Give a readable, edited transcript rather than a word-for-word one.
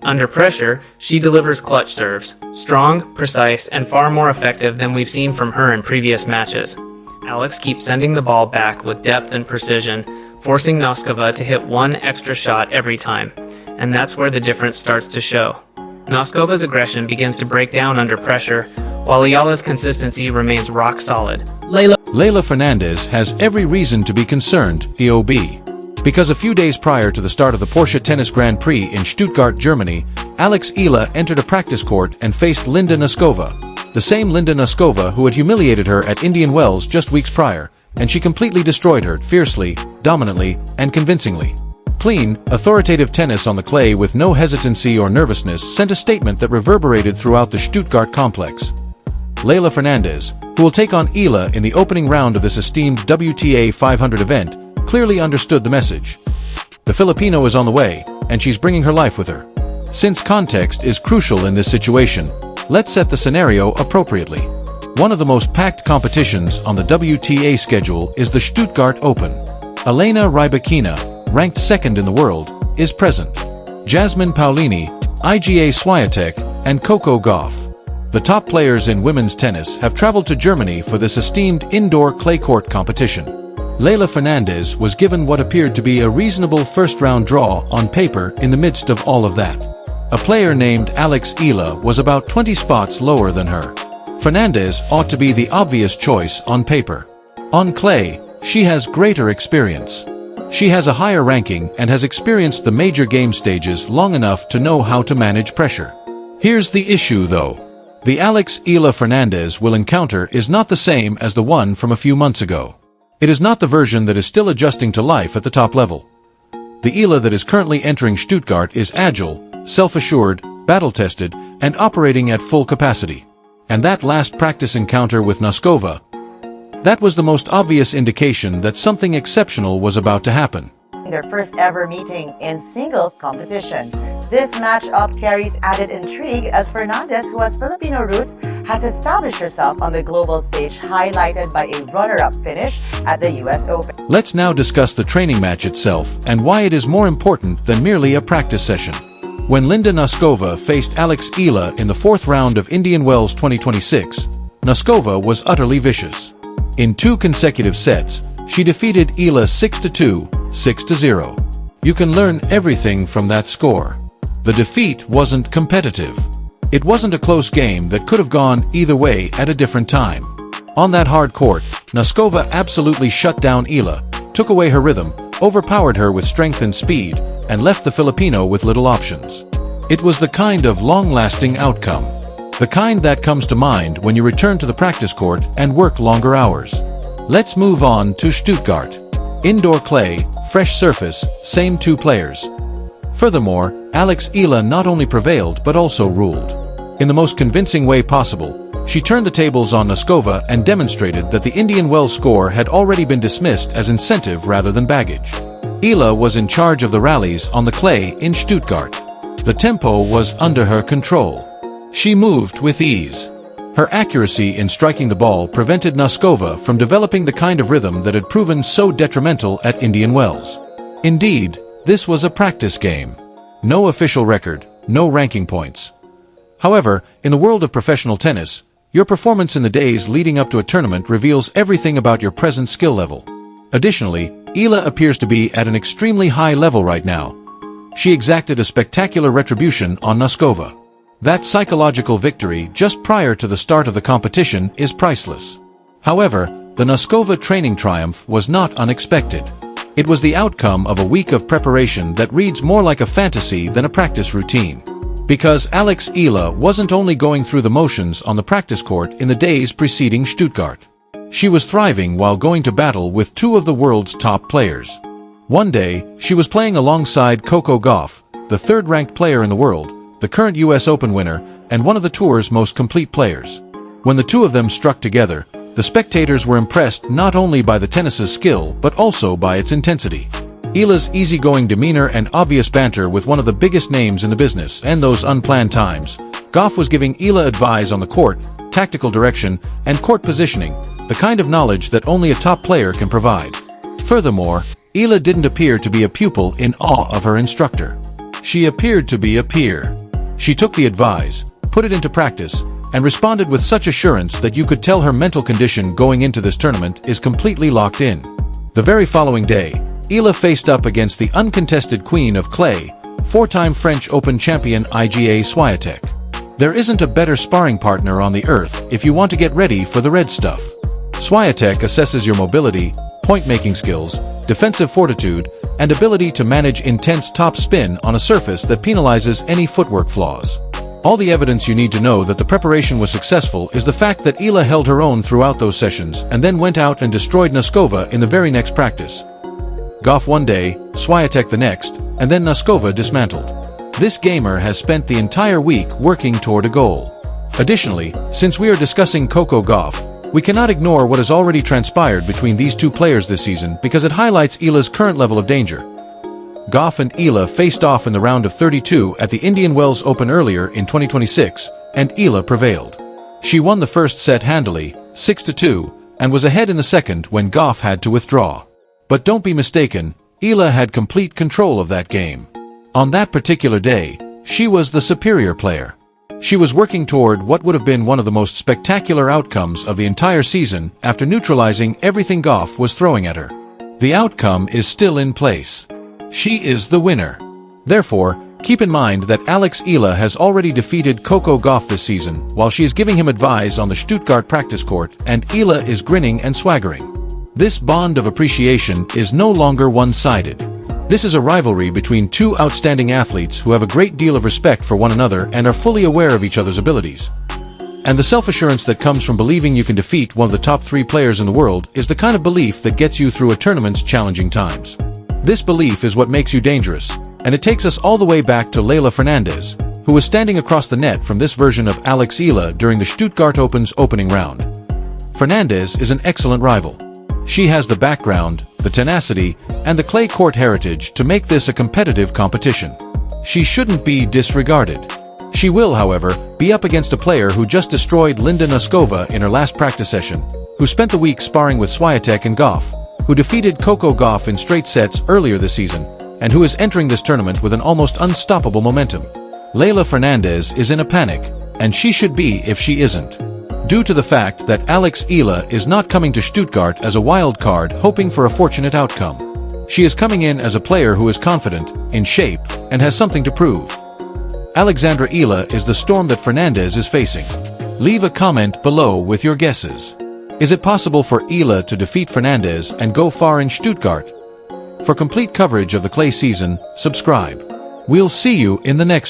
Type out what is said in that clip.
Under pressure, she delivers clutch serves, strong, precise, and far more effective than we've seen from her in previous matches. Alex keeps sending the ball back with depth and precision, forcing Nosková to hit one extra shot every time, and that's where the difference starts to show. Noskova's aggression begins to break down under pressure, while Eala's consistency remains rock solid. Leylah Fernandez has every reason to be concerned, EOB. Because a few days prior to the start of the Porsche Tennis Grand Prix in Stuttgart, Germany, AlexEala entered a practice court and faced Linda Nosková, the same Linda Nosková who had humiliated her at Indian Wells just weeks prior, and she completely destroyed her fiercely, dominantly, and convincingly. Clean, authoritative tennis on the clay with no hesitancy or nervousness sent a statement that reverberated throughout the Stuttgart complex. Leylah Fernandez, who will take on Eala in the opening round of this esteemed WTA 500 event, clearly understood the message. The Filipino is on the way, and she's bringing her life with her. Since context is crucial in this situation, let's set the scenario appropriately. One of the most packed competitions on the WTA schedule is the Stuttgart Open. Elena Rybakina, ranked second in the world, is present. Jasmine Paolini, Iga Swiatek, and Coco Gauff. The top players in women's tennis have traveled to Germany for this esteemed indoor clay court competition. Leylah Fernandez was given what appeared to be a reasonable first-round draw on paper in the midst of all of that. A player named AlexEala was about 20 spots lower than her. Fernandez ought to be the obvious choice on paper. On clay, she has greater experience. She has a higher ranking and has experienced the major game stages long enough to know how to manage pressure. Here's the issue though. The AlexEala Fernandez will encounter is not the same as the one from a few months ago. It is not the version that is still adjusting to life at the top level. The Eala that is currently entering Stuttgart is agile, self-assured, battle-tested, and operating at full capacity. And that last practice encounter with Nosková, that was the most obvious indication that something exceptional was about to happen. Their first ever meeting in singles competition. This matchup carries added intrigue as Fernandez, who has Filipino roots, has established herself on the global stage, highlighted by a runner-up finish at the US Open. Let's now discuss the training match itself and why it is more important than merely a practice session. When Linda Nosková faced AlexEala in the fourth round of Indian Wells 2026, Nosková was utterly vicious. In 2 consecutive sets, she defeated Eala 6-2, 6-0. You can learn everything from that score. The defeat wasn't competitive. It wasn't a close game that could have gone either way at a different time. On that hard court, Nosková absolutely shut down Eala, took away her rhythm, overpowered her with strength and speed, and left the Filipino with little options. It was the kind of long-lasting outcome. The kind that comes to mind when you return to the practice court and work longer hours. Let's move on to Stuttgart. Indoor clay, fresh surface, same 2 players. Furthermore, AlexEala not only prevailed but also ruled. In the most convincing way possible, she turned the tables on Nosková and demonstrated that the Indian Wells score had already been dismissed as incentive rather than baggage. Eala was in charge of the rallies on the clay in Stuttgart. The tempo was under her control. She moved with ease. Her accuracy in striking the ball prevented Nosková from developing the kind of rhythm that had proven so detrimental at Indian Wells. Indeed, this was a practice game. No official record, no ranking points. However, in the world of professional tennis, your performance in the days leading up to a tournament reveals everything about your present skill level. Additionally, Eala appears to be at an extremely high level right now. She exacted a spectacular retribution on Nosková. That psychological victory just prior to the start of the competition is priceless. However, the Nosková training triumph was not unexpected. It was the outcome of a week of preparation that reads more like a fantasy than a practice routine. Because AlexEala wasn't only going through the motions on the practice court in the days preceding Stuttgart. She was thriving while going to battle with 2 of the world's top players. One day, she was playing alongside Coco Gauff, the 3rd-ranked player in the world, the current US Open winner, and one of the tour's most complete players. When the 2 of them struck together, the spectators were impressed not only by the tennis's skill but also by its intensity. Eala's easygoing demeanor and obvious banter with one of the biggest names in the business, and those unplanned times, Gauff was giving Eala advice on the court, tactical direction, and court positioning, the kind of knowledge that only a top player can provide. Furthermore, Eala didn't appear to be a pupil in awe of her instructor. She appeared to be a peer. She took the advice, put it into practice, and responded with such assurance that you could tell her mental condition going into this tournament is completely locked in. The very following day, Eala faced up against the uncontested queen of clay, four-time French Open champion Iga Swiatek. There isn't a better sparring partner on the earth if you want to get ready for the red stuff. Swiatek assesses your mobility, point-making skills, defensive fortitude, and ability to manage intense top spin on a surface that penalizes any footwork flaws. All the evidence you need to know that the preparation was successful is the fact that Eala held her own throughout those sessions and then went out and destroyed Nosková in the very next practice. Gauff one day, Swiatek the next, and then Nosková dismantled. This gamer has spent the entire week working toward a goal. Additionally, since we are discussing Coco Gauff, we cannot ignore what has already transpired between these two players this season because it highlights Eala's current level of danger. Gauff and Eala faced off in the round of 32 at the Indian Wells Open earlier in 2026, and Eala prevailed. She won the first set handily, 6-2, and was ahead in the second when Gauff had to withdraw. But don't be mistaken, Eala had complete control of that game. On that particular day, she was the superior player. She was working toward what would have been one of the most spectacular outcomes of the entire season after neutralizing everything Gauff was throwing at her. The outcome is still in place. She is the winner. Therefore, keep in mind that AlexEala has already defeated Coco Gauff this season while she is giving him advice on the Stuttgart practice court, and Eala is grinning and swaggering. This bond of appreciation is no longer one-sided. This is a rivalry between two outstanding athletes who have a great deal of respect for one another and are fully aware of each other's abilities. And the self-assurance that comes from believing you can defeat one of the top 3 players in the world is the kind of belief that gets you through a tournament's challenging times. This belief is what makes you dangerous, and it takes us all the way back to Leylah Fernandez, who was standing across the net from this version of AlexEala during the Stuttgart Open's opening round. Fernandez is an excellent rival. She has the background, the tenacity, and the clay court heritage to make this a competitive competition. She shouldn't be disregarded. She will, however, be up against a player who just destroyed Linda Nosková in her last practice session, who spent the week sparring with Swiatek and Gauff, who defeated Coco Gauff in straight sets earlier this season, and who is entering this tournament with an almost unstoppable momentum. Leylah Fernandez is in a panic, and she should be if she isn't. Due to the fact that AlexEala is not coming to Stuttgart as a wild card hoping for a fortunate outcome. She is coming in as a player who is confident, in shape, and has something to prove. AlexEala is the storm that Fernandez is facing. Leave a comment below with your guesses. Is it possible for Eala to defeat Fernandez and go far in Stuttgart? For complete coverage of the clay season, subscribe. We'll see you in the next